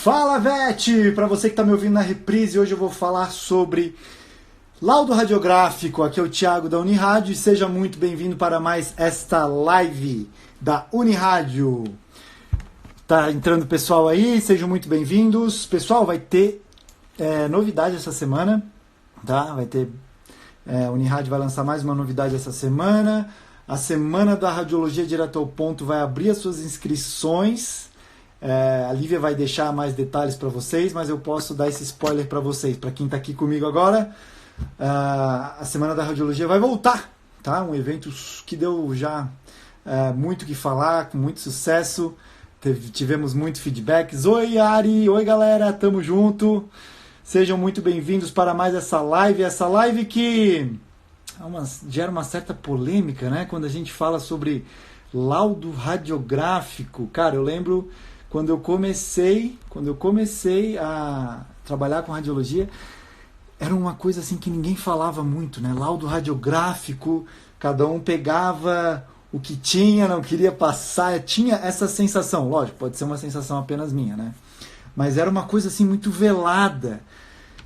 Fala, Vete! Para você que está me ouvindo na reprise, hoje eu vou falar sobre laudo radiográfico. Aqui é o Thiago da Unirádio e seja muito bem-vindo para mais esta live da Unirádio. Tá entrando pessoal aí, sejam muito bem-vindos. Pessoal, vai ter novidade essa semana, tá? Vai ter... a Unirádio vai lançar mais uma novidade essa semana. A Semana da Radiologia Direto ao Ponto vai abrir as suas inscrições. A Lívia vai deixar mais detalhes para vocês, mas eu posso dar esse spoiler para vocês. Para quem está aqui comigo agora, a Semana da Radiologia vai voltar, tá? Um evento que deu já muito o que falar, com muito sucesso. Tivemos muito feedbacks. Oi, Ari! Oi, galera! Tamo junto! Sejam muito bem-vindos para mais essa live que gera uma certa polêmica, né? Quando a gente fala sobre laudo radiográfico. Cara, eu lembro quando eu comecei a trabalhar com radiologia, era uma coisa assim que ninguém falava muito, né? Laudo radiográfico, cada um pegava o que tinha, não queria passar, tinha essa sensação. Lógico, pode ser uma sensação apenas minha, né? Mas era uma coisa assim muito velada.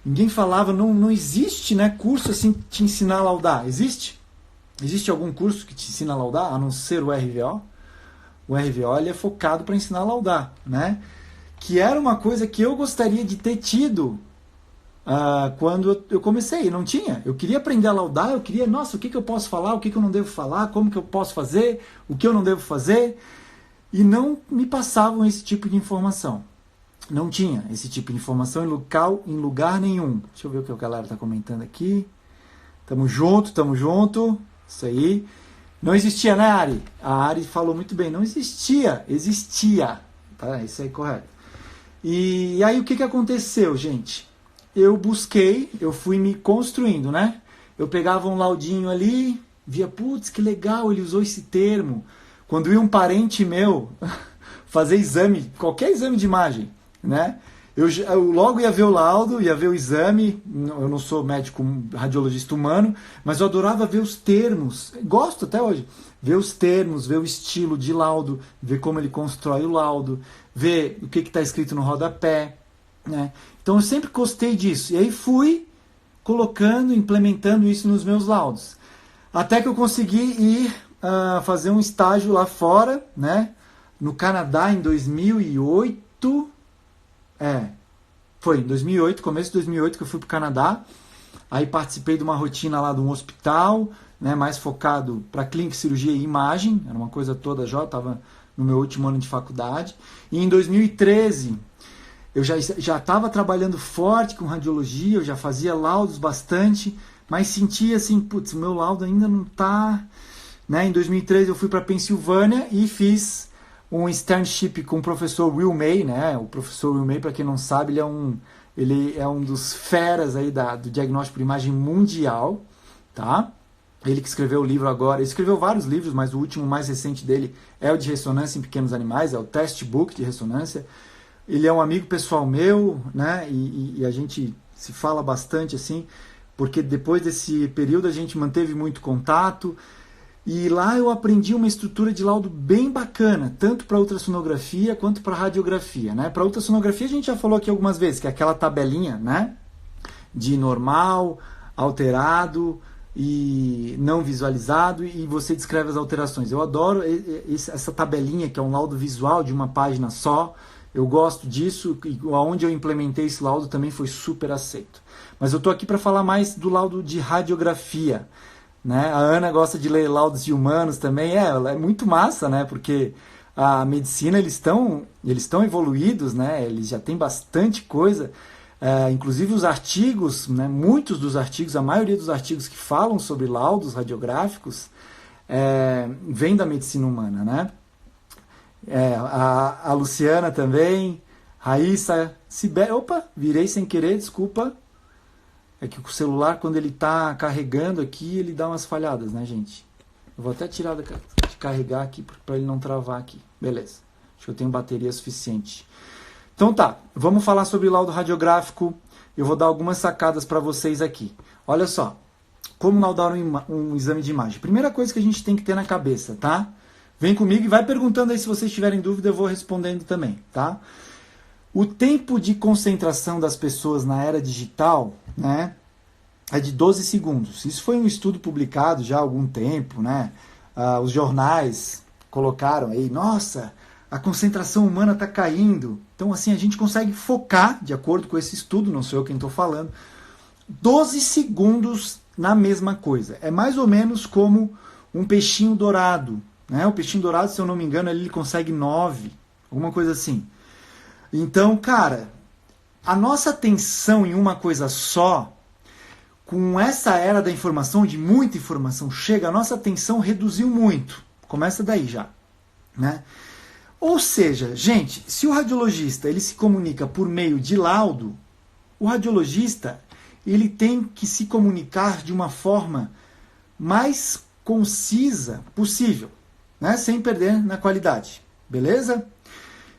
Ninguém falava, não existe, né, curso assim que te ensinar a laudar. Existe? Existe algum curso que te ensina a laudar, a não ser o RVO? O RVO ele é focado para ensinar a laudar, né? Que era uma coisa que eu gostaria de ter tido quando eu comecei. Não tinha. Eu queria aprender a laudar, eu queria, nossa, o que eu posso falar, o que eu não devo falar, como que eu posso fazer, o que eu não devo fazer. E não me passavam esse tipo de informação. Não tinha esse tipo de informação em lugar nenhum. Deixa eu ver o que a galera está comentando aqui. Tamo junto. Isso aí. Não existia, né, Ari? A Ari falou muito bem. Não existia. Existia. Tá? Isso aí, correto. E aí, o que aconteceu, gente? Eu fui me construindo, né? Eu pegava um laudinho ali, via, putz, que legal, ele usou esse termo. Quando ia um parente meu fazer exame, qualquer exame de imagem, né? Eu logo ia ver o laudo, ia ver o exame. Eu não sou médico radiologista humano, mas eu adorava ver os termos. Gosto até hoje. Ver os termos, ver o estilo de laudo, ver como ele constrói o laudo, ver o que está escrito no rodapé, né? Então eu sempre gostei disso. E aí fui implementando isso nos meus laudos. Até que eu consegui ir fazer um estágio lá fora, né? No Canadá em 2008. Foi em 2008, começo de 2008 que eu fui para o Canadá. Aí participei de uma rotina lá de um hospital, né, mais focado para clínica, cirurgia e imagem. Era uma coisa toda já, estava no meu último ano de faculdade. E em 2013, eu já estava trabalhando forte com radiologia, eu já fazia laudos bastante, mas sentia assim, putz, o meu laudo ainda não está... Né? Em 2013 eu fui para Pensilvânia e fiz um externship com o professor Will May, né? O professor Will May, para quem não sabe, ele é um dos feras aí do diagnóstico por imagem mundial, tá? Ele que escreveu o livro agora, ele escreveu vários livros, mas o último mais recente dele é o de ressonância em pequenos animais, é o Textbook de ressonância. Ele é um amigo pessoal meu, né? E a gente se fala bastante assim, porque depois desse período a gente manteve muito contato. E lá eu aprendi uma estrutura de laudo bem bacana, tanto para ultrassonografia quanto para radiografia, né? Para ultrassonografia a gente já falou aqui algumas vezes, que é aquela tabelinha, né? De normal, alterado e não visualizado, e você descreve as alterações. Eu adoro essa tabelinha, que é um laudo visual de uma página só. Eu gosto disso, e onde eu implementei esse laudo também foi super aceito. Mas eu estou aqui para falar mais do laudo de radiografia. Né? A Ana gosta de ler laudos de humanos também, é muito massa, né? Porque a medicina, eles estão evoluídos, né? Eles já têm bastante coisa, inclusive os artigos, né? Muitos dos artigos, a maioria dos artigos que falam sobre laudos radiográficos vem da medicina humana, né? A Luciana também, Raíssa, opa, virei sem querer, desculpa. É que o celular, quando ele está carregando aqui, ele dá umas falhadas, né, gente? Eu vou até tirar de carregar aqui para ele não travar aqui. Beleza. Acho que eu tenho bateria suficiente. Então tá, vamos falar sobre laudo radiográfico. Eu vou dar algumas sacadas para vocês aqui. Olha só, como laudar um exame de imagem. Primeira coisa que a gente tem que ter na cabeça, tá? Vem comigo e vai perguntando aí se vocês tiverem dúvida, eu vou respondendo também, tá? O tempo de concentração das pessoas na era digital, né, é de 12 segundos. Isso foi um estudo publicado já há algum tempo, né? Os jornais colocaram aí, nossa, a concentração humana está caindo. Então, assim, a gente consegue focar, de acordo com esse estudo, não sou eu quem estou falando, 12 segundos na mesma coisa. É mais ou menos como um peixinho dourado, né? O peixinho dourado, se eu não me engano, ele consegue 9, alguma coisa assim. Então, cara, a nossa atenção em uma coisa só, com essa era da informação, de muita informação chega, a nossa atenção reduziu muito. Começa daí já, né? Ou seja, gente, se o radiologista ele se comunica por meio de laudo, o radiologista ele tem que se comunicar de uma forma mais concisa possível, né? Sem perder na qualidade, beleza?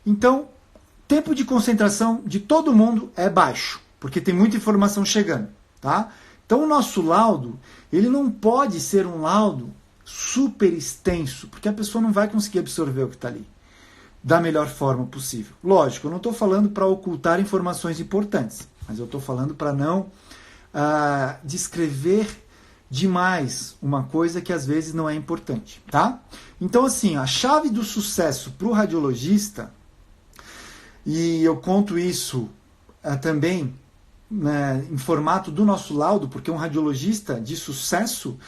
Então, tempo de concentração de todo mundo é baixo, porque tem muita informação chegando, tá? Então o nosso laudo, ele não pode ser um laudo super extenso, porque a pessoa não vai conseguir absorver o que está ali da melhor forma possível. Lógico, eu não estou falando para ocultar informações importantes, mas eu estou falando para não descrever demais uma coisa que às vezes não é importante, tá? Então assim, a chave do sucesso para o radiologista, e eu conto isso também em formato do nosso laudo, porque um radiologista de sucesso,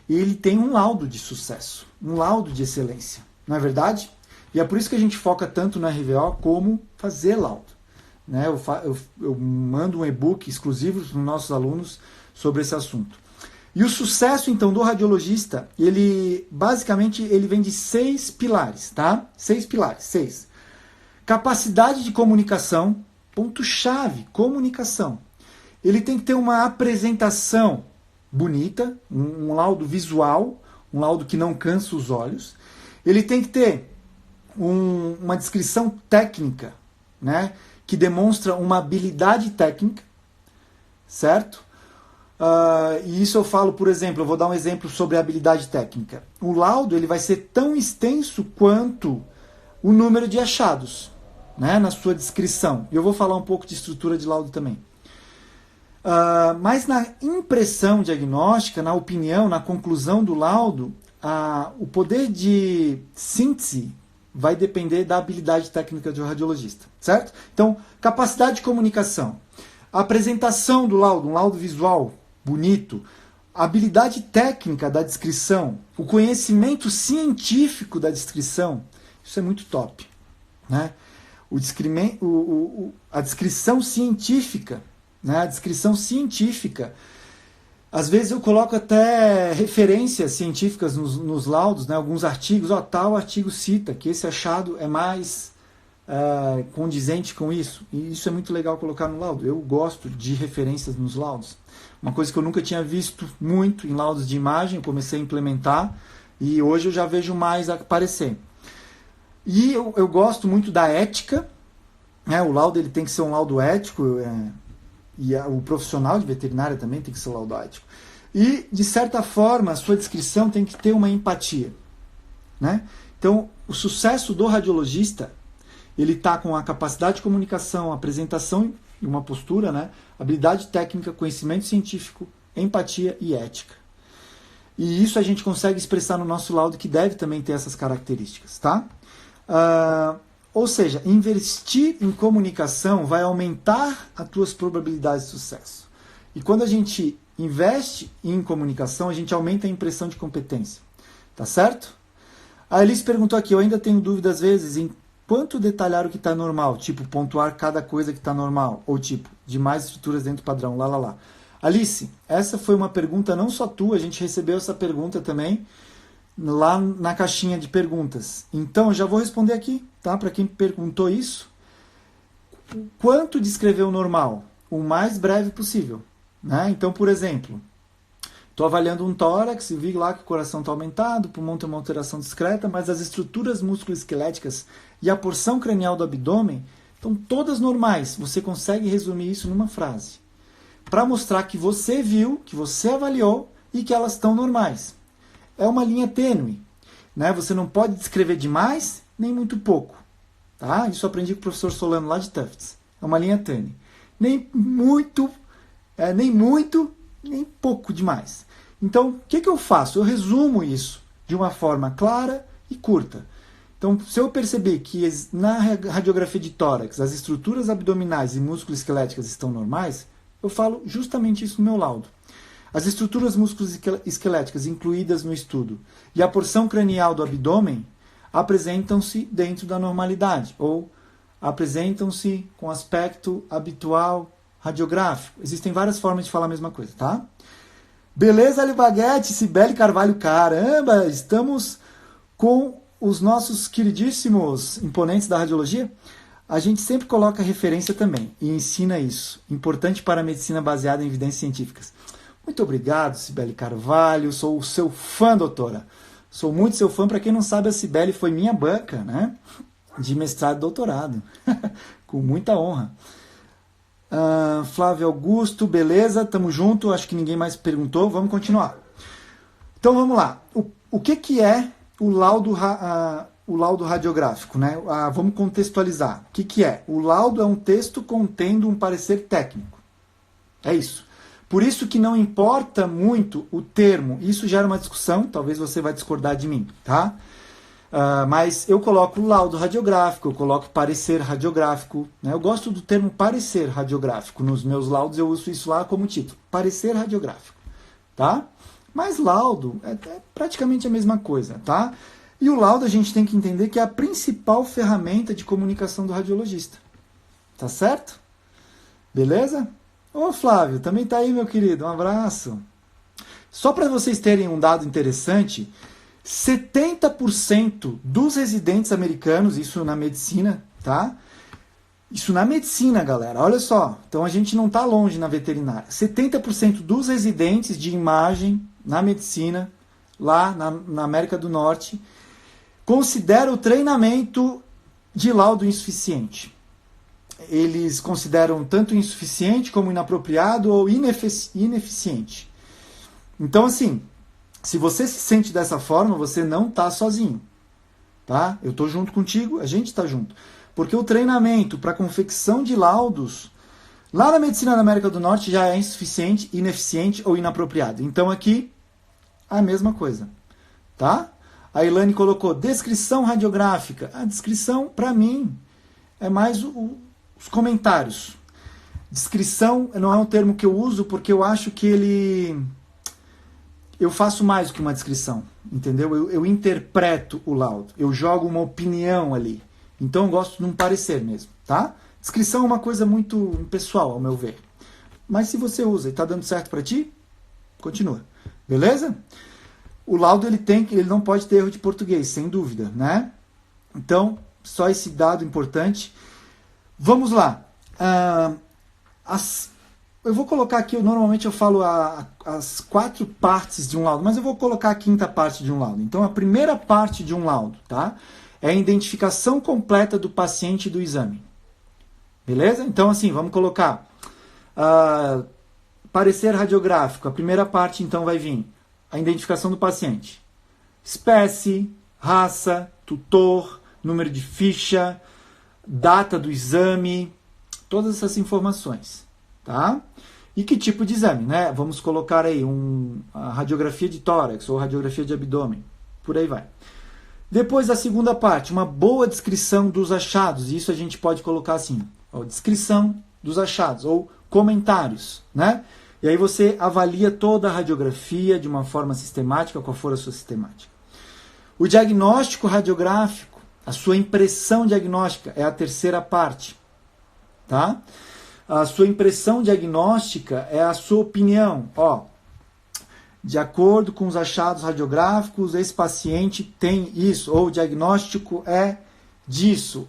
ele tem um laudo de sucesso, um laudo de excelência, não é verdade? E é por isso que a gente foca tanto na RVO como fazer laudo, né? Eu mando um e-book exclusivo para os nossos alunos sobre esse assunto. E o sucesso, então, do radiologista, ele basicamente ele vem de 6 pilares, tá? 6 pilares, 6. Capacidade de comunicação, ponto-chave, comunicação. Ele tem que ter uma apresentação bonita, um laudo visual, um laudo que não cansa os olhos. Ele tem que ter uma descrição técnica, né, que demonstra uma habilidade técnica, certo? E isso eu falo, por exemplo, eu vou dar um exemplo sobre a habilidade técnica. O laudo ele vai ser tão extenso quanto o número de achados, né, na sua descrição. E eu vou falar um pouco de estrutura de laudo também. Mas na impressão diagnóstica, na opinião, na conclusão do laudo, o poder de síntese vai depender da habilidade técnica do radiologista, certo? Então, capacidade de comunicação, a apresentação do laudo, um laudo visual bonito, a habilidade técnica da descrição, o conhecimento científico da descrição, isso é muito top, né? A descrição científica, né? A descrição científica, às vezes eu coloco até referências científicas nos laudos, né? Alguns artigos, tal artigo cita que esse achado é mais condizente com isso. E isso é muito legal colocar no laudo. Eu gosto de referências nos laudos. Uma coisa que eu nunca tinha visto muito em laudos de imagem, eu comecei a implementar e hoje eu já vejo mais aparecer. E eu gosto muito da ética, né? O laudo ele tem que ser um laudo ético, e o profissional de veterinária também tem que ser laudo ético. E, de certa forma, a sua descrição tem que ter uma empatia, né? Então, o sucesso do radiologista, ele está com a capacidade de comunicação, apresentação e uma postura, né? Habilidade técnica, conhecimento científico, empatia e ética. E isso a gente consegue expressar no nosso laudo, que deve também ter essas características, tá? Ou seja, investir em comunicação vai aumentar as tuas probabilidades de sucesso. E quando a gente investe em comunicação, a gente aumenta a impressão de competência. Tá certo? A Alice perguntou aqui, eu ainda tenho dúvida às vezes em quanto detalhar o que está normal, tipo pontuar cada coisa que está normal, ou tipo, de mais estruturas dentro do padrão, lá. Alice, essa foi uma pergunta não só tua, a gente recebeu essa pergunta também lá na caixinha de perguntas. Então, já vou responder aqui, tá? Para quem perguntou isso. Quanto descrever o normal? O mais breve possível, né? Então, por exemplo, estou avaliando um tórax e vi lá que o coração está aumentado, o pulmão tem uma alteração discreta, mas as estruturas musculoesqueléticas e a porção cranial do abdômen estão todas normais. Você consegue resumir isso numa frase, para mostrar que você viu, que você avaliou e que elas estão normais. É uma linha tênue, né? Você não pode descrever demais nem muito pouco, Tá? Isso eu aprendi com o professor Solano lá de Tufts. É uma linha tênue. Nem muito, nem pouco demais. Então, o que eu faço? Eu resumo isso de uma forma clara e curta. Então, se eu perceber que na radiografia de tórax as estruturas abdominais e músculo-esqueléticas estão normais, eu falo justamente isso no meu laudo. As estruturas músculo-esqueléticas incluídas no estudo e a porção cranial do abdômen apresentam-se dentro da normalidade, ou apresentam-se com aspecto habitual radiográfico. Existem várias formas de falar a mesma coisa, tá? Beleza, Alibaguete, Cibele Carvalho, caramba, estamos com os nossos queridíssimos imponentes da radiologia. A gente sempre coloca referência também e ensina isso. Importante para a medicina baseada em evidências científicas. Muito obrigado, Cibele Carvalho. Sou o seu fã, doutora. Sou muito seu fã. Para quem não sabe, a Cibele foi minha banca, né? De mestrado e doutorado. Com muita honra. Flávio Augusto, beleza, tamo junto. Acho que ninguém mais perguntou. Vamos continuar. Então vamos lá. O que é o laudo radiográfico, né? Vamos contextualizar. O que é? O laudo é um texto contendo um parecer técnico. É isso. Por isso que não importa muito o termo. Isso gera uma discussão, talvez você vai discordar de mim, tá? Mas eu coloco laudo radiográfico, eu coloco parecer radiográfico, né? Eu gosto do termo parecer radiográfico. Nos meus laudos eu uso isso lá como título. Parecer radiográfico, tá? Mas laudo é praticamente a mesma coisa, tá? E o laudo a gente tem que entender que é a principal ferramenta de comunicação do radiologista. Tá certo? Beleza? Ô Flávio, também tá aí, meu querido. Um abraço. Só para vocês terem um dado interessante, 70% dos residentes americanos, isso na medicina, tá? Isso na medicina, galera. Olha só. Então a gente não tá longe na veterinária. 70% dos residentes de imagem na medicina, lá na América do Norte, considera o treinamento de laudo insuficiente. Eles consideram tanto insuficiente como inapropriado ou ineficiente. Então, assim, se você se sente dessa forma, você não está sozinho. Tá? Eu estou junto contigo, a gente está junto. Porque o treinamento para confecção de laudos, lá na medicina da América do Norte, já é insuficiente, ineficiente ou inapropriado. Então, aqui, a mesma coisa. Tá? A Ilane colocou descrição radiográfica. A descrição, para mim, é mais os comentários. Descrição não é um termo que eu uso porque eu acho que eu faço mais do que uma descrição, entendeu? Eu interpreto o laudo, eu jogo uma opinião ali. Então eu gosto de um parecer mesmo, tá? Descrição é uma coisa muito pessoal, ao meu ver. Mas se você usa e está dando certo para ti, continua. Beleza? O laudo ele não pode ter erro de português, sem dúvida, né? Então, só esse dado importante. Vamos lá. Eu vou colocar aqui, normalmente eu falo as 4 partes de um laudo, mas eu vou colocar a 5ª parte de um laudo. Então, a primeira parte de um laudo, tá? É a identificação completa do paciente e do exame. Beleza? Então, assim, vamos colocar parecer radiográfico. A primeira parte, então, vai vir a identificação do paciente. Espécie, raça, tutor, número de ficha, data do exame, todas essas informações, tá? E que tipo de exame, né? Vamos colocar aí a radiografia de tórax ou radiografia de abdômen, por aí vai. Depois a segunda parte, uma boa descrição dos achados, e isso a gente pode colocar assim, descrição dos achados ou comentários, né? E aí você avalia toda a radiografia de uma forma sistemática, qual for a sua sistemática. O diagnóstico radiográfico, a sua impressão diagnóstica é a terceira parte, tá? A sua impressão diagnóstica é a sua opinião. De acordo com os achados radiográficos, esse paciente tem isso, ou o diagnóstico é disso.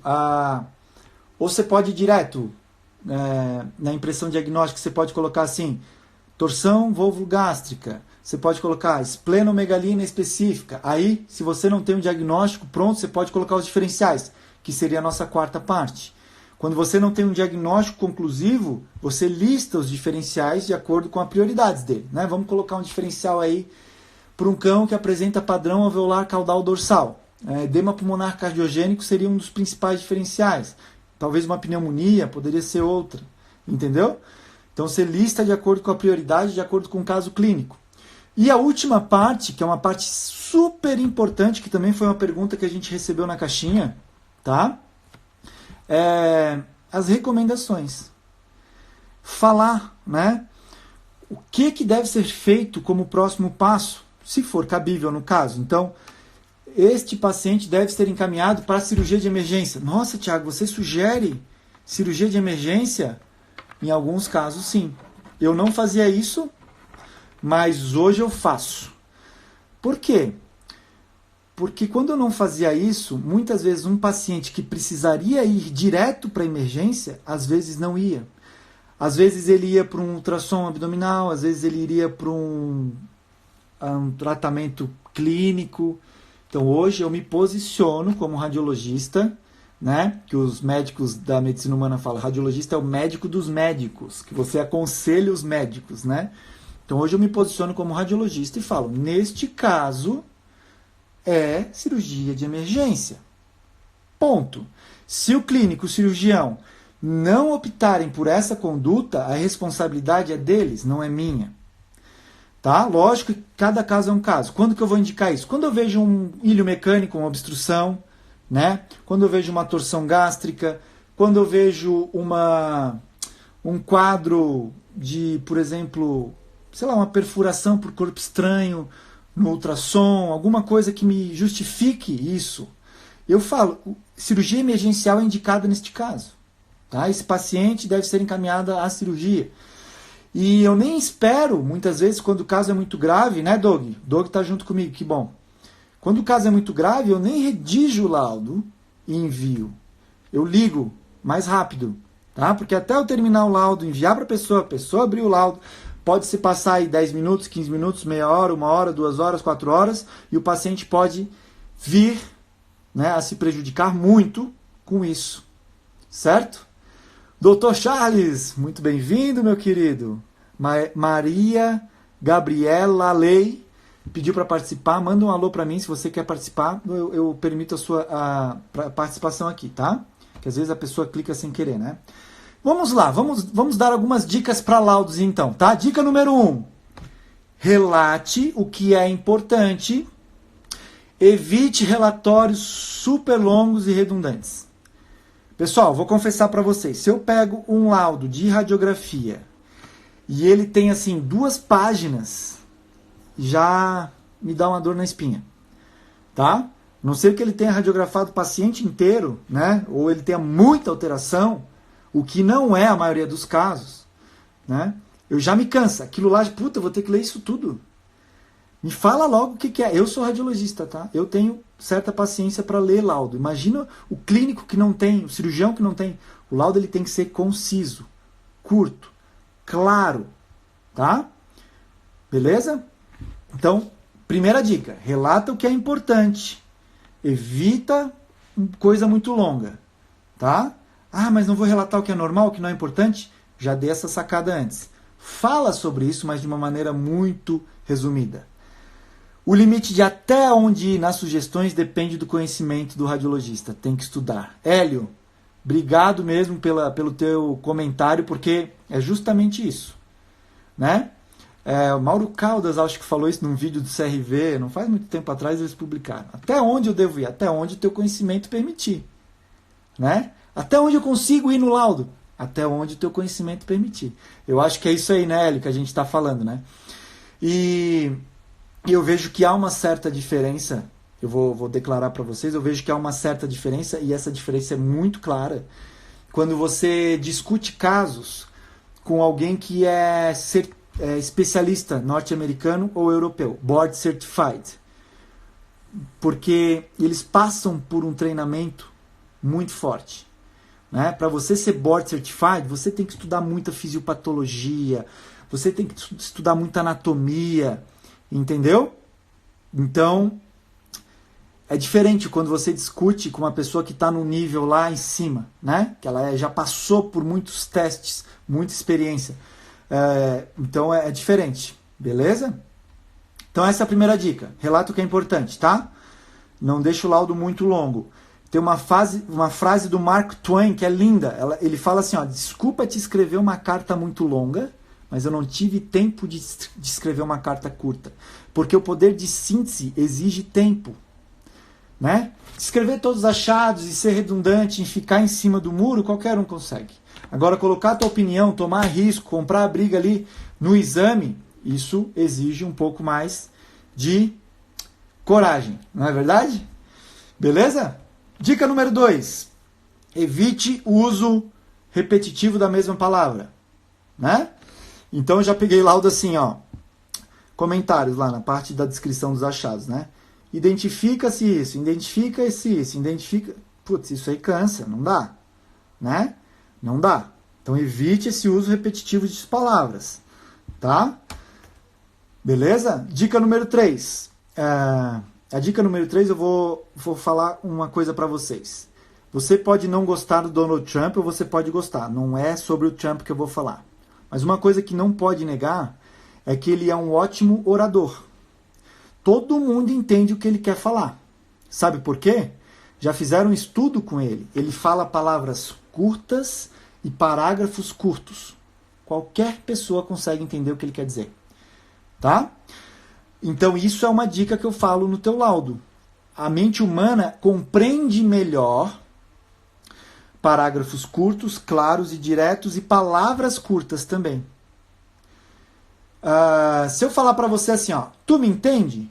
Ou você pode ir direto na impressão diagnóstica, você pode colocar assim, torção vulvogástrica, você pode colocar esplenomegalia específica. Aí, se você não tem um diagnóstico pronto, você pode colocar os diferenciais, que seria a nossa 4ª parte. Quando você não tem um diagnóstico conclusivo, você lista os diferenciais de acordo com as prioridades dele, né? Vamos colocar um diferencial aí para um cão que apresenta padrão alveolar caudal dorsal. Edema pulmonar cardiogênico seria um dos principais diferenciais. Talvez uma pneumonia poderia ser outra. Entendeu? Então você lista de acordo com a prioridade, de acordo com o caso clínico. E a última parte, que é uma parte super importante, que também foi uma pergunta que a gente recebeu na caixinha, tá? As recomendações. Falar, né? O que deve ser feito como próximo passo, se for cabível no caso. Então, este paciente deve ser encaminhado para a cirurgia de emergência. Nossa, Tiago, você sugere cirurgia de emergência? Em alguns casos, sim. Eu não fazia isso, mas hoje eu faço. Por quê? Porque quando eu não fazia isso, muitas vezes um paciente que precisaria ir direto para a emergência, às vezes não ia. Às vezes ele ia para um ultrassom abdominal, às vezes ele iria para um tratamento clínico. Então hoje eu me posiciono como radiologista, né? Que os médicos da medicina humana falam, radiologista é o médico dos médicos, que você aconselha os médicos, né? Então hoje eu me posiciono como radiologista e falo, neste caso é cirurgia de emergência. Ponto. Se o clínico, o cirurgião, não optarem por essa conduta, a responsabilidade é deles, não é minha. Tá? Lógico que cada caso é um caso. Quando que eu vou indicar isso? Quando eu vejo um ilho mecânico, uma obstrução, né? Quando eu vejo uma torção gástrica, quando eu vejo um quadro de, por exemplo, sei lá, uma perfuração por corpo estranho no ultrassom, alguma coisa que me justifique isso, eu falo, cirurgia emergencial é indicada neste caso. Tá? Esse paciente deve ser encaminhado à cirurgia. E eu nem espero, muitas vezes, quando o caso é muito grave, né, Doug? Doug está junto comigo, que bom. Quando o caso é muito grave, eu nem redijo o laudo e envio. Eu ligo mais rápido, tá? Porque até eu terminar o laudo, enviar para a pessoa abrir o laudo, pode se passar aí 10 minutos, 15 minutos, meia hora, 1 hora, 2 horas, 4 horas, e o paciente pode vir, né, a se prejudicar muito com isso. Certo? Doutor Charles, muito bem-vindo, meu querido. Maria Gabriela Lei pediu para participar. Manda um alô para mim se você quer participar. Eu permito a sua participação aqui, tá? Que às vezes a pessoa clica sem querer, né? Vamos lá, vamos dar algumas dicas para laudos então, tá? Dica número 1. Relate o que é importante. Evite relatórios super longos e redundantes. Pessoal, vou confessar para vocês, se eu pego um laudo de radiografia e ele tem assim 2 páginas, já me dá uma dor na espinha, tá? Não sei que ele tenha radiografado o paciente inteiro, né? Ou ele tenha muita alteração, o que não é a maioria dos casos, né? Eu já me cansa, aquilo lá, puta, eu vou ter que ler isso tudo. Me fala logo o que é. Eu sou radiologista, tá? Eu tenho certa paciência para ler laudo. Imagina o clínico que não tem, o cirurgião que não tem. O laudo ele tem que ser conciso, curto, claro, tá? Beleza? Então, primeira dica, relata o que é importante. Evita coisa muito longa, tá? Ah, mas não vou relatar o que é normal, o que não é importante? Já dei essa sacada antes. Fala sobre isso, mas de uma maneira muito resumida. O limite de até onde ir nas sugestões depende do conhecimento do radiologista. Tem que estudar. Hélio, obrigado mesmo pelo teu comentário, porque é justamente isso, né? O Mauro Caldas, acho que falou isso num vídeo do CRV, não faz muito tempo atrás eles publicaram. Até onde eu devo ir? Até onde o teu conhecimento permitir, né? Até onde eu consigo ir no laudo? Até onde o teu conhecimento permitir. Eu acho que é isso aí, né, Hélio, que a gente está falando, né? E eu vejo que há uma certa diferença, eu vou declarar para vocês, eu vejo que há uma certa diferença, e essa diferença é muito clara, quando você discute casos com alguém que é especialista norte-americano ou europeu, board certified, porque eles passam por um treinamento muito forte. Né? Para você ser board certified, você tem que estudar muita fisiopatologia, você tem que estudar muita anatomia, entendeu? Então, é diferente quando você discute com uma pessoa que está no nível lá em cima, né? Que ela já passou por muitos testes, muita experiência. Então, é diferente, beleza? Então, essa é a primeira dica. Relata o que é importante, tá? Não deixa o laudo muito longo. Tem uma frase do Mark Twain que é linda. Ele fala assim, ó, desculpa te escrever uma carta muito longa, mas eu não tive tempo de escrever uma carta curta. Porque o poder de síntese exige tempo. Né? Escrever todos os achados e ser redundante, em ficar em cima do muro, qualquer um consegue. Agora, colocar a tua opinião, tomar risco, comprar a briga ali no exame, isso exige um pouco mais de coragem. Não é verdade? Beleza? Dica número 2. Evite o uso repetitivo da mesma palavra. Né? Então, eu já peguei laudo assim, ó. Comentários lá na parte da descrição dos achados, né? Identifica-se isso, identifica-se isso, identifica... Putz, isso aí cansa, não dá. Né? Não dá. Então, evite esse uso repetitivo de palavras. Tá? Beleza? Dica número 3. A dica número 3 eu vou falar uma coisa para vocês. Você pode não gostar do Donald Trump ou você pode gostar. Não é sobre o Trump que eu vou falar. Mas uma coisa que não pode negar é que ele é um ótimo orador. Todo mundo entende o que ele quer falar. Sabe por quê? Já fizeram um estudo com ele. Ele fala palavras curtas e parágrafos curtos. Qualquer pessoa consegue entender o que ele quer dizer. Tá? Então isso é uma dica que eu falo no teu laudo. A mente humana compreende melhor parágrafos curtos, claros e diretos e palavras curtas também. Se eu falar para você assim, ó, tu me entende?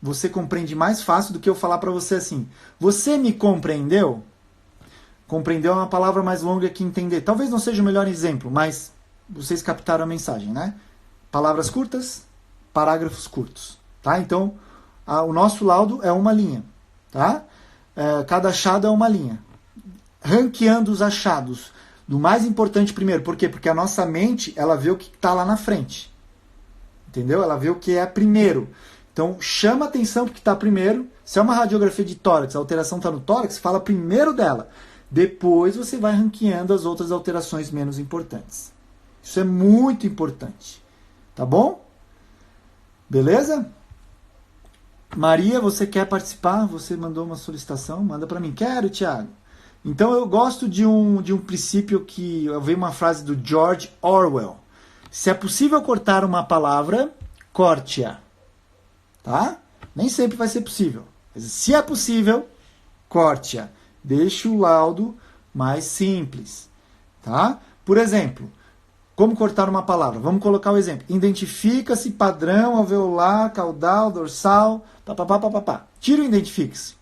Você compreende mais fácil do que eu falar para você assim, você me compreendeu? Compreendeu é uma palavra mais longa que entender. Talvez não seja o melhor exemplo, mas vocês captaram a mensagem, né? Palavras curtas, parágrafos curtos, tá? Então, o nosso laudo é uma linha, tá? Cada achado é uma linha. Ranqueando os achados do mais importante primeiro. Por quê? Porque a nossa mente, ela vê o que está lá na frente. Entendeu? Ela vê o que é primeiro. Então, chama atenção porque está primeiro. Se é uma radiografia de tórax, a alteração está no tórax, fala primeiro dela. Depois você vai ranqueando as outras alterações menos importantes. Isso é muito importante. Tá bom? Beleza? Maria, você quer participar? Você mandou uma solicitação? Manda para mim. Quero, Thiago. Então, eu gosto de um princípio que... Eu vi uma frase do George Orwell. Se é possível cortar uma palavra, corte-a. Tá? Nem sempre vai ser possível. Mas se é possível, corte-a. Deixe o laudo mais simples. Tá? Por exemplo, como cortar uma palavra? Vamos colocar o exemplo. Identifica-se padrão alveolar, caudal, dorsal, papapá. Tira o identifica-se.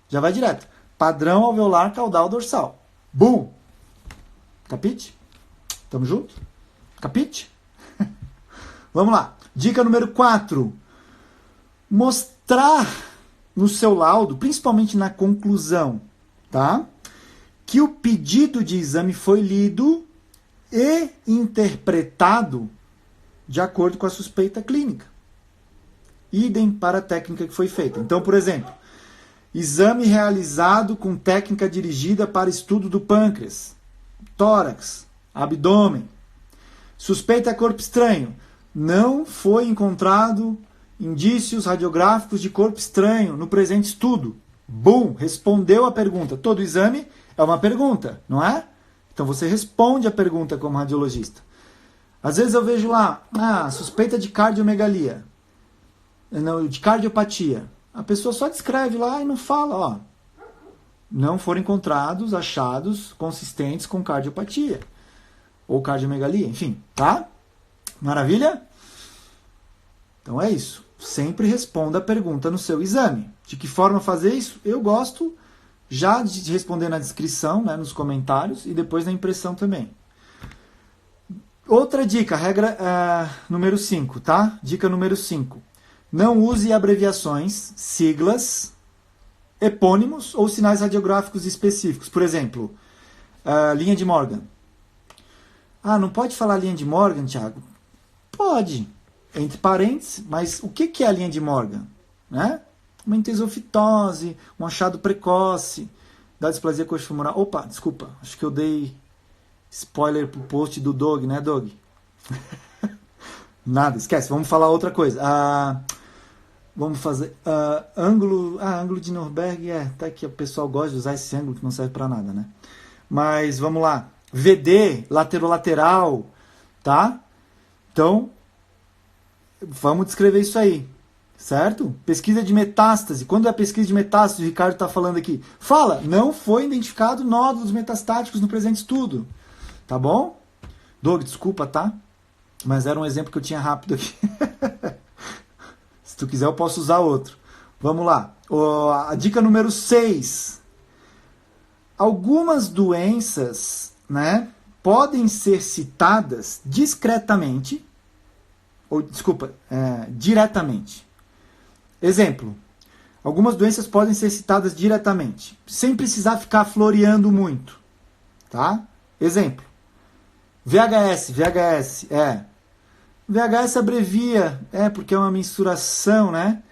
Já vai direto. Padrão alveolar, caudal, dorsal. Bum! Capite? Tamo junto? Capite? Vamos lá. Dica número 4. Mostrar no seu laudo, principalmente na conclusão, tá? Que o pedido de exame foi lido e interpretado de acordo com a suspeita clínica. Idem para a técnica que foi feita. Então, por exemplo, exame realizado com técnica dirigida para estudo do pâncreas, tórax, abdômen. Suspeita corpo estranho. Não foi encontrado indícios radiográficos de corpo estranho no presente estudo. Bum! Respondeu a pergunta. Todo exame é uma pergunta, não é? Então você responde a pergunta como radiologista. Às vezes eu vejo lá, suspeita de cardiomegalia, não, de cardiopatia. A pessoa só descreve lá e não fala, ó. Não foram encontrados achados consistentes com cardiopatia. Ou cardiomegalia, enfim, tá? Maravilha? Então é isso. Sempre responda a pergunta no seu exame. De que forma fazer isso? Eu gosto já de responder na descrição, né, nos comentários, e depois na impressão também. Outra dica, regra número 5, tá? Dica número 5. Não use abreviações, siglas, epônimos ou sinais radiográficos específicos. Por exemplo, linha de Morgan. Não pode falar linha de Morgan, Thiago? Pode, entre parênteses, mas o que é a linha de Morgan? Né? Uma entesofitose, um achado precoce da displasia coxofemoral. Opa, desculpa, acho que eu dei spoiler pro post do Doug, né, Doug? Nada, esquece, vamos falar outra coisa. Vamos fazer ângulo de Norberg, até que o pessoal gosta de usar esse ângulo que não serve para nada, né? Mas vamos lá. VD, lateral, tá? Então, vamos descrever isso aí, certo? Pesquisa de metástase. Quando é a pesquisa de metástase, o Ricardo está falando aqui. Fala, não foi identificado nódulos metastáticos no presente estudo, tá bom? Doug, desculpa, tá? Mas era um exemplo que eu tinha rápido aqui. Se tu quiser, eu posso usar outro. Vamos lá. A dica número 6. Algumas doenças, né, podem ser citadas discretamente, ou, desculpa, diretamente. Exemplo. Algumas doenças podem ser citadas diretamente, sem precisar ficar floreando muito. Tá? Exemplo. VHS. VHS abrevia, porque é uma mensuração, né?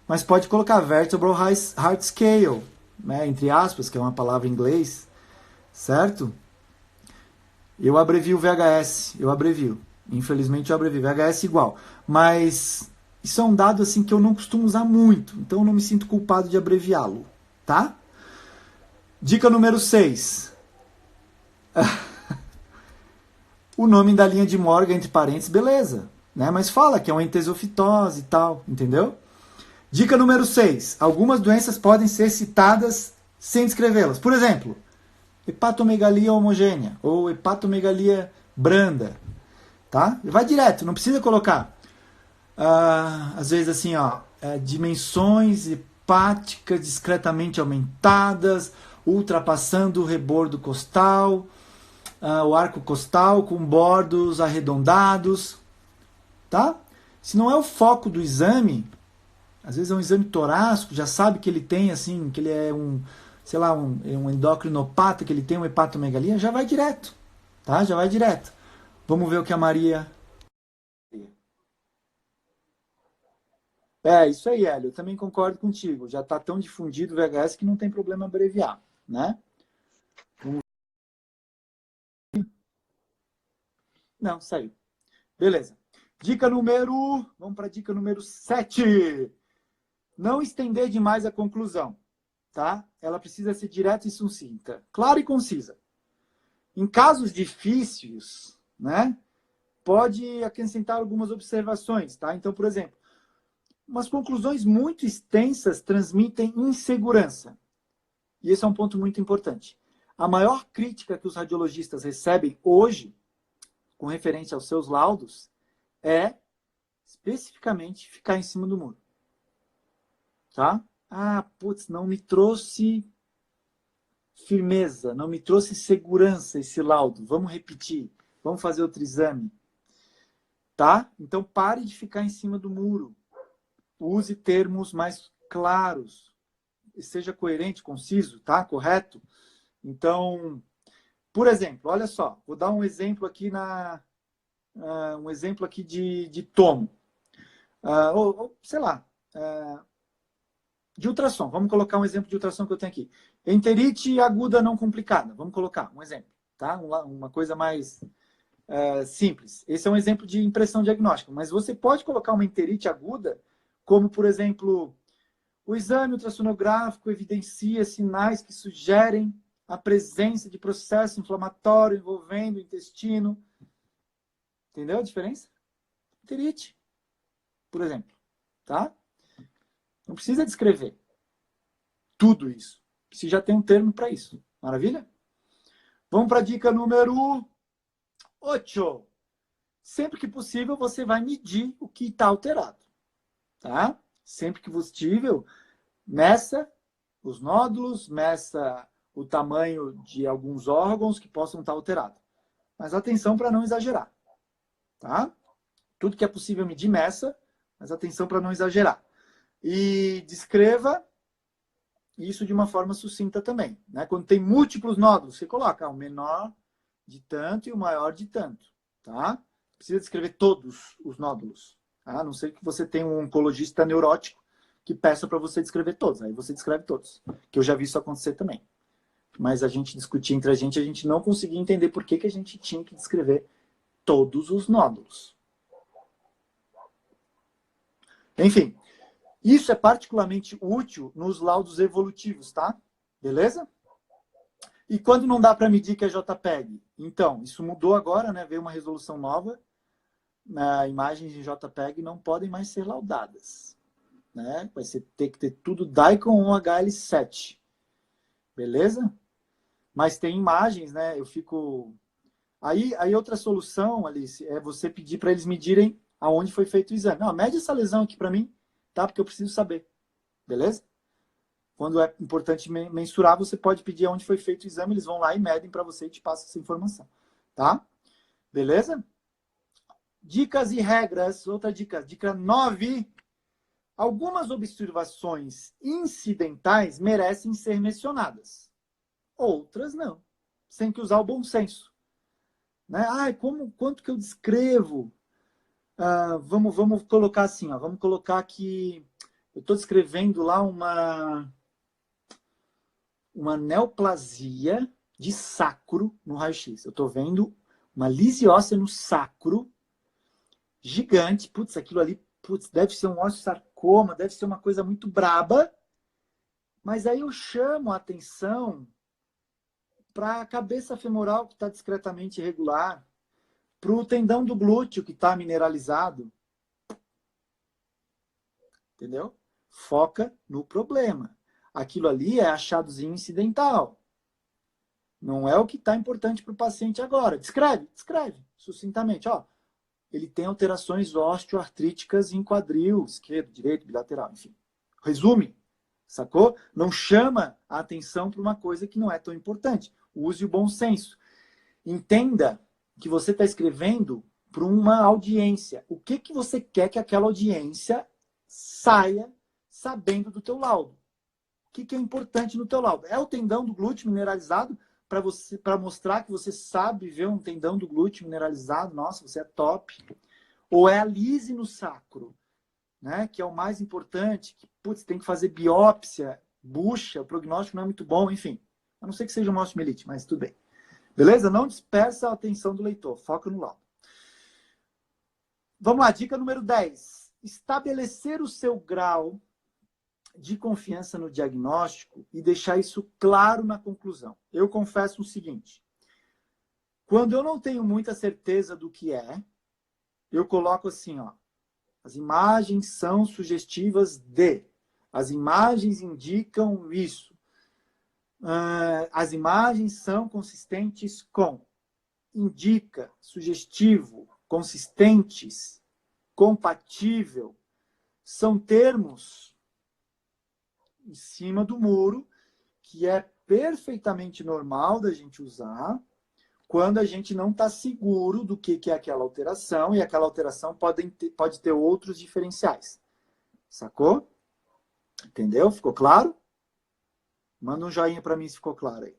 Mas pode colocar Vertebral Heart Scale, né? Entre aspas, que é uma palavra em inglês, certo? Eu abrevio VHS, Infelizmente eu abrevio VHS igual. Mas isso é um dado assim que eu não costumo usar muito, então eu não me sinto culpado de abreviá-lo, tá? Dica número 6. O nome da linha de Morgan, entre parênteses, beleza. Né? Mas fala que é uma entesofitose e tal, entendeu? Dica número 6. Algumas doenças podem ser citadas sem descrevê-las. Por exemplo, hepatomegalia homogênea ou hepatomegalia branda. Tá? Vai direto, não precisa colocar. Às vezes assim, dimensões hepáticas discretamente aumentadas, ultrapassando o rebordo costal, o arco costal com bordos arredondados, tá? Se não é o foco do exame, às vezes é um exame torácico, já sabe que ele tem assim, que ele é um endocrinopata, que ele tem uma hepatomegalia, já vai direto, tá? Já vai direto. Vamos ver o que a Maria... Isso aí, Hélio, eu também concordo contigo. Já está tão difundido o VHS que não tem problema abreviar, né? Não, saiu. Beleza. Vamos para a dica número 7. Não estender demais a conclusão, tá? Ela precisa ser direta e sucinta, clara e concisa. Em casos difíceis, né, pode acrescentar algumas observações, tá? Então, por exemplo, umas conclusões muito extensas transmitem insegurança. E esse é um ponto muito importante. A maior crítica que os radiologistas recebem hoje, com referência aos seus laudos, é especificamente ficar em cima do muro. Tá? Não me trouxe firmeza, não me trouxe segurança esse laudo. Vamos repetir, vamos fazer outro exame. Tá? Então pare de ficar em cima do muro. Use termos mais claros. Seja coerente, conciso, tá? Correto? Então, por exemplo, olha só, vou dar um exemplo aqui de tomo. De ultrassom. Vamos colocar um exemplo de ultrassom que eu tenho aqui. Enterite aguda não complicada. Vamos colocar um exemplo. Tá? Uma coisa mais simples. Esse é um exemplo de impressão diagnóstica. Mas você pode colocar uma enterite aguda, como, por exemplo, o exame ultrassonográfico evidencia sinais que sugerem a presença de processo inflamatório envolvendo o intestino. Entendeu a diferença? Enterite, por exemplo. Tá? Não precisa descrever tudo isso. Se já tem um termo para isso. Maravilha? Vamos para a dica número 8. Sempre que possível, você vai medir o que está alterado. Tá? Sempre que possível, meça os nódulos, meça o tamanho de alguns órgãos que possam estar alterados. Mas atenção para não exagerar. Tá? Tudo que é possível medir, meça, mas atenção para não exagerar. E descreva isso de uma forma sucinta também. Né? Quando tem múltiplos nódulos, você coloca o menor de tanto e o maior de tanto. Tá? Precisa descrever todos os nódulos. Tá? A não ser que você tenha um oncologista neurótico que peça para você descrever todos. Aí você descreve todos. Que eu já vi isso acontecer também. Mas a gente discutia entre a gente não conseguia entender por que a gente tinha que descrever todos os nódulos. Enfim. Isso é particularmente útil nos laudos evolutivos, tá? Beleza? E quando não dá para medir que é JPEG? Então, isso mudou agora, né? Veio uma resolução nova. Imagens em JPEG não podem mais ser laudadas. Né? Vai ter que ter tudo Daikon ou HL7. Beleza? Mas tem imagens, né? Eu fico... Aí outra solução, Alice, é você pedir para eles medirem aonde foi feito o exame. Não, mede essa lesão aqui para mim, tá? Porque eu preciso saber. Beleza? Quando é importante mensurar, você pode pedir aonde foi feito o exame, eles vão lá e medem para você e te passam essa informação. Tá? Beleza? Dicas e regras. Outra dica. Dica 9. Algumas observações incidentais merecem ser mencionadas. Outras não. Você tem que usar o bom senso. Né? Quanto que eu descrevo? Vamos colocar assim. Vamos colocar que eu estou descrevendo lá uma neoplasia de sacro no raio-x. Eu estou vendo uma lise óssea no sacro gigante. Putz, aquilo ali deve ser um osteosarcoma, deve ser uma coisa muito braba. Mas aí eu chamo a atenção para a cabeça femoral, que está discretamente irregular, para o tendão do glúteo, que está mineralizado. Entendeu? Foca no problema. Aquilo ali é achadozinho incidental. Não é o que está importante para o paciente agora. Descreve sucintamente. Ele tem alterações osteoartríticas em quadril, esquerdo, direito, bilateral, enfim. Resume, sacou? Não chama a atenção para uma coisa que não é tão importante. Use o bom senso. Entenda que você está escrevendo para uma audiência. O que você quer que aquela audiência saia sabendo do teu laudo? O que é importante no teu laudo? É o tendão do glúteo mineralizado para mostrar que você sabe ver um tendão do glúteo mineralizado? Nossa, você é top. Ou é a lise no sacro, né? Que é o mais importante, que tem que fazer biópsia, bucha, o prognóstico não é muito bom, enfim. A não ser que seja uma osteomielite, mas tudo bem. Beleza? Não dispersa a atenção do leitor, foca no laudo. Vamos lá, dica número 10. Estabelecer o seu grau de confiança no diagnóstico e deixar isso claro na conclusão. Eu confesso o seguinte, quando eu não tenho muita certeza do que é, eu coloco assim, as imagens são sugestivas de, as imagens indicam isso, as imagens são consistentes com, indica, sugestivo, consistentes, compatível, são termos em cima do muro que é perfeitamente normal da gente usar quando a gente não está seguro do que é aquela alteração, e aquela alteração pode ter outros diferenciais. Sacou? Entendeu? Ficou claro? Manda um joinha para mim se ficou claro aí.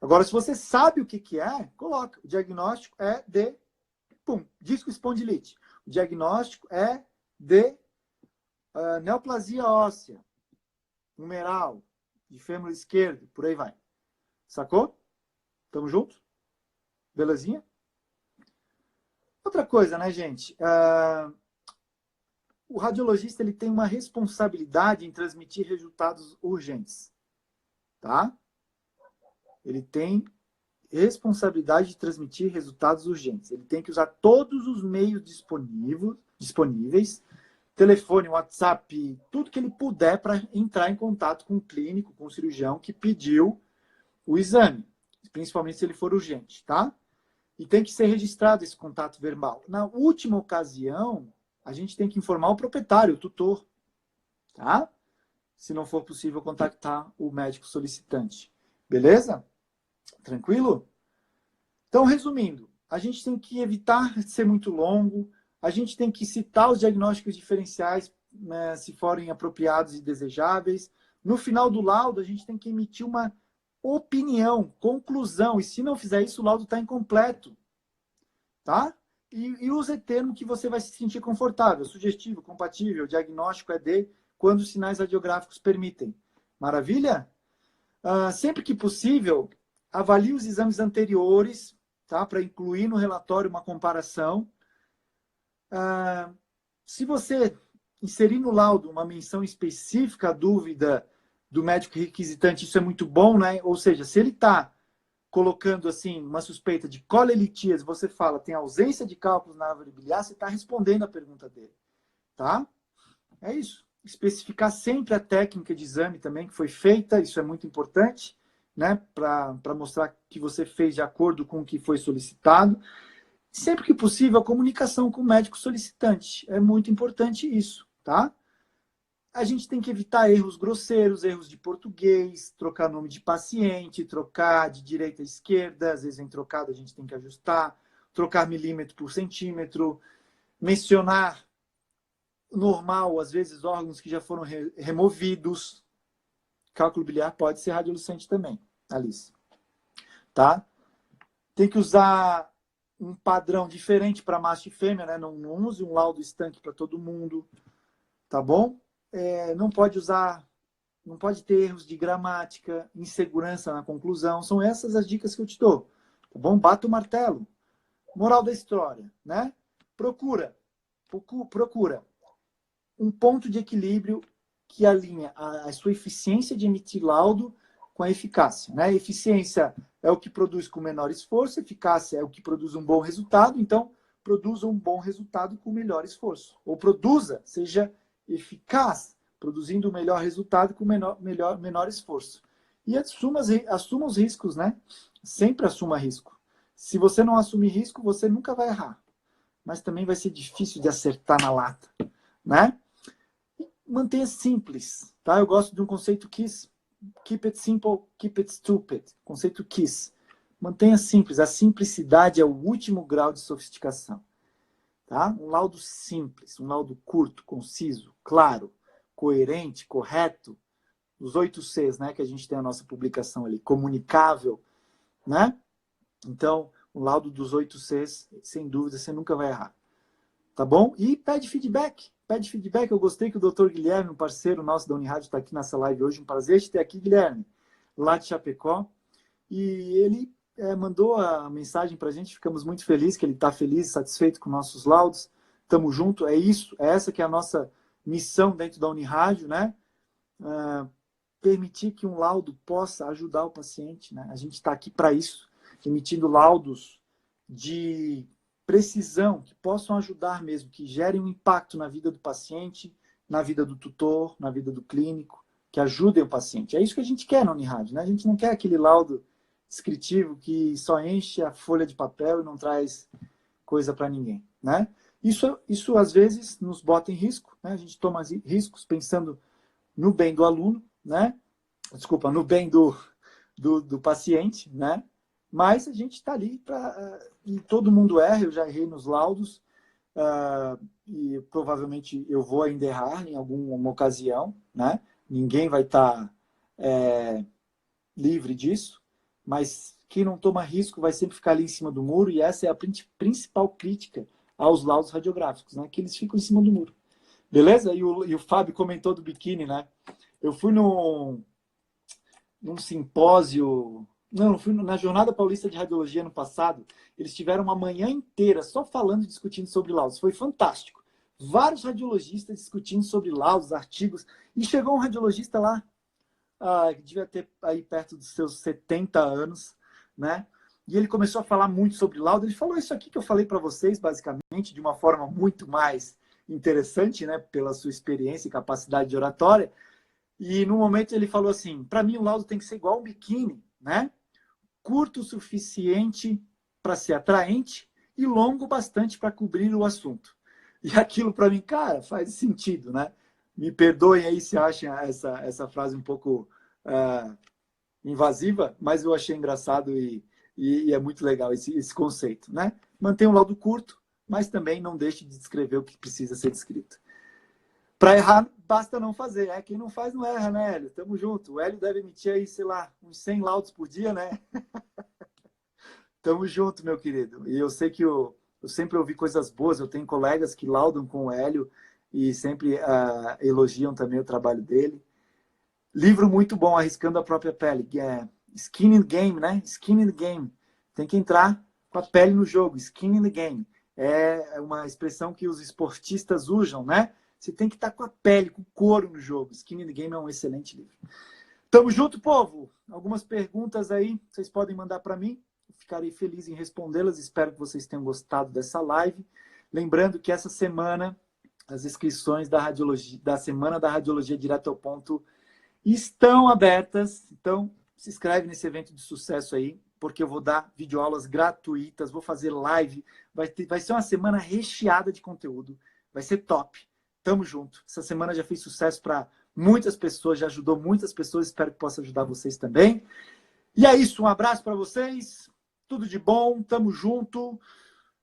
Agora, se você sabe o que é, coloca. O diagnóstico é de disco espondilite. O diagnóstico é de neoplasia óssea, numeral, de fêmur esquerdo, por aí vai. Sacou? Tamo junto? Belezinha? Outra coisa, né, gente? O radiologista ele tem uma responsabilidade em transmitir resultados urgentes. Tá? Ele tem responsabilidade de transmitir resultados urgentes. Ele tem que usar todos os meios disponíveis, telefone, WhatsApp, tudo que ele puder para entrar em contato com o clínico, com o cirurgião que pediu o exame, principalmente se ele for urgente, tá? E tem que ser registrado esse contato verbal. Na última ocasião, a gente tem que informar o proprietário, o tutor, tá? Se não for possível contactar o médico solicitante. Beleza? Tranquilo? Então, resumindo, a gente tem que evitar de ser muito longo, a gente tem que citar os diagnósticos diferenciais, né, se forem apropriados e desejáveis. No final do laudo, a gente tem que emitir uma opinião, conclusão, e se não fizer isso, o laudo está incompleto. Tá? E use termo que você vai se sentir confortável, sugestivo, compatível, diagnóstico é de, quando os sinais radiográficos permitem. Maravilha? Sempre que possível, avalie os exames anteriores, tá? Para incluir no relatório uma comparação. Se você inserir no laudo uma menção específica à dúvida do médico requisitante, isso é muito bom, né? Ou seja, se ele está colocando assim uma suspeita de colelitíase, você fala, tem ausência de cálculos na árvore biliar, você está respondendo a pergunta dele, tá? É isso. Especificar sempre a técnica de exame também que foi feita, isso é muito importante, né? Para mostrar que você fez de acordo com o que foi solicitado. Sempre que possível, a comunicação com o médico solicitante. É muito importante isso, tá? A gente tem que evitar erros grosseiros, erros de português, trocar nome de paciente, trocar de direita a esquerda, às vezes vem trocado, a gente tem que ajustar, trocar milímetro por centímetro, mencionar normal, às vezes órgãos que já foram removidos. Cálculo biliar pode ser radiolucente também, Alice. Tá? Tem que usar um padrão diferente para macho e fêmea, né? Não use um laudo estanque para todo mundo, tá bom? Não pode usar, não pode ter erros de gramática, insegurança na conclusão. São essas as dicas que eu te dou, tá bom? Bata o martelo. Moral da história, né? Procura um ponto de equilíbrio que alinha a sua eficiência de emitir laudo com a eficácia, né? Eficiência é o que produz com menor esforço, eficácia é o que produz um bom resultado, então produza um bom resultado com menor esforço. Ou produza, seja eficaz, produzindo o melhor resultado com menor esforço. E assuma os riscos, né? Sempre assuma risco. Se você não assumir risco, você nunca vai errar. Mas também vai ser difícil de acertar na lata, né? Mantenha simples, tá? Eu gosto de um conceito KISS. Keep it simple, keep it stupid. Conceito KISS. Mantenha simples. A simplicidade é o último grau de sofisticação. Tá? Um laudo simples, um laudo curto, conciso, claro, coerente, correto. Os 8 Cs, né, que a gente tem a nossa publicação ali. Comunicável, né? Então, o laudo dos 8 Cs, sem dúvida, você nunca vai errar. Tá bom? E pede feedback. Pede feedback. Eu gostei que o Dr. Guilherme, um parceiro nosso da Unirádio, está aqui nessa live hoje. Um prazer te ter aqui, Guilherme, lá de Chapecó. E ele mandou a mensagem para a gente. Ficamos muito felizes, que ele está feliz, satisfeito com nossos laudos. Tamo junto. É isso. É essa que é a nossa missão dentro da Unirádio, né? Permitir que um laudo possa ajudar o paciente, né? A gente está aqui para isso, emitindo laudos de precisão, que possam ajudar mesmo, que gerem um impacto na vida do paciente, na vida do tutor, na vida do clínico, que ajudem o paciente. É isso que a gente quer na Unirádio, né? A gente não quer aquele laudo descritivo que só enche a folha de papel e não traz coisa para ninguém, né? Isso às vezes nos bota em risco, né? A gente toma riscos pensando no bem do aluno, né? Desculpa, no bem do paciente, né? Mas a gente está ali para... E todo mundo erra, eu já errei nos laudos, e provavelmente eu vou ainda errar em alguma ocasião, né? Ninguém vai estar livre disso, mas quem não toma risco vai sempre ficar ali em cima do muro, e essa é a principal crítica aos laudos radiográficos, né? Que eles ficam em cima do muro. Beleza? E o Fábio comentou do biquíni, né? Eu fui num simpósio... Não, eu fui na Jornada Paulista de Radiologia no passado. Eles tiveram uma manhã inteira só falando e discutindo sobre laudos. Foi fantástico. Vários radiologistas discutindo sobre laudos, artigos. E chegou um radiologista lá, que devia ter aí perto dos seus 70 anos, né? E ele começou a falar muito sobre laudo. Ele falou isso aqui que eu falei para vocês, basicamente, de uma forma muito mais interessante, né? Pela sua experiência e capacidade de oratória. E no momento ele falou assim, para mim o laudo tem que ser igual um biquíni, né? Curto o suficiente para ser atraente e longo bastante para cobrir o assunto. E aquilo para mim, cara, faz sentido, né? Me perdoem aí se acham essa frase um pouco invasiva, mas eu achei engraçado e é muito legal esse conceito, né? Mantenha um laudo curto, mas também não deixe de descrever o que precisa ser descrito. Para errar, basta não fazer. Quem não faz, não erra, né, Hélio? Tamo junto. O Hélio deve emitir aí, sei lá, uns 100 laudos por dia, né? Tamo junto, meu querido. E eu sei que eu sempre ouvi coisas boas. Eu tenho colegas que laudam com o Hélio e sempre elogiam também o trabalho dele. Livro muito bom, Arriscando a Própria Pele, que é Skin in the Game, né? Skin in the Game. Tem que entrar com a pele no jogo. Skin in the Game. É uma expressão que os esportistas usam, né? Você tem que estar com a pele, com o couro no jogo. Skin in the Game é um excelente livro. Tamo junto, povo! Algumas perguntas aí, vocês podem mandar para mim. Ficarei feliz em respondê-las. Espero que vocês tenham gostado dessa live. Lembrando que essa semana, as inscrições da Semana da Radiologia Direto ao Ponto estão abertas. Então, se inscreve nesse evento de sucesso aí, porque eu vou dar videoaulas gratuitas, vou fazer live. Vai ser uma semana recheada de conteúdo. Vai ser top. Tamo junto. Essa semana já fez sucesso para muitas pessoas, já ajudou muitas pessoas. Espero que possa ajudar vocês também. E é isso. Um abraço para vocês. Tudo de bom. Tamo junto.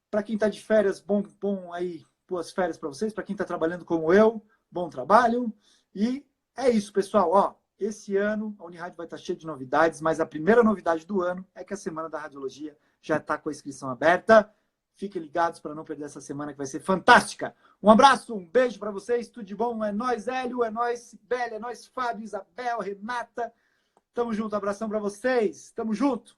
Para quem está de férias, bom aí, boas férias para vocês. Para quem está trabalhando como eu, bom trabalho. E é isso, pessoal. Ó, esse ano a Unirad vai estar cheia de novidades, mas a primeira novidade do ano é que a Semana da Radiologia já está com a inscrição aberta. Fiquem ligados para não perder essa semana que vai ser fantástica. Um abraço, um beijo para vocês, tudo de bom. É nóis, Hélio, é nóis, Sibeli, é nóis, Fábio, Isabel, Renata. Tamo junto, abração para vocês. Tamo junto.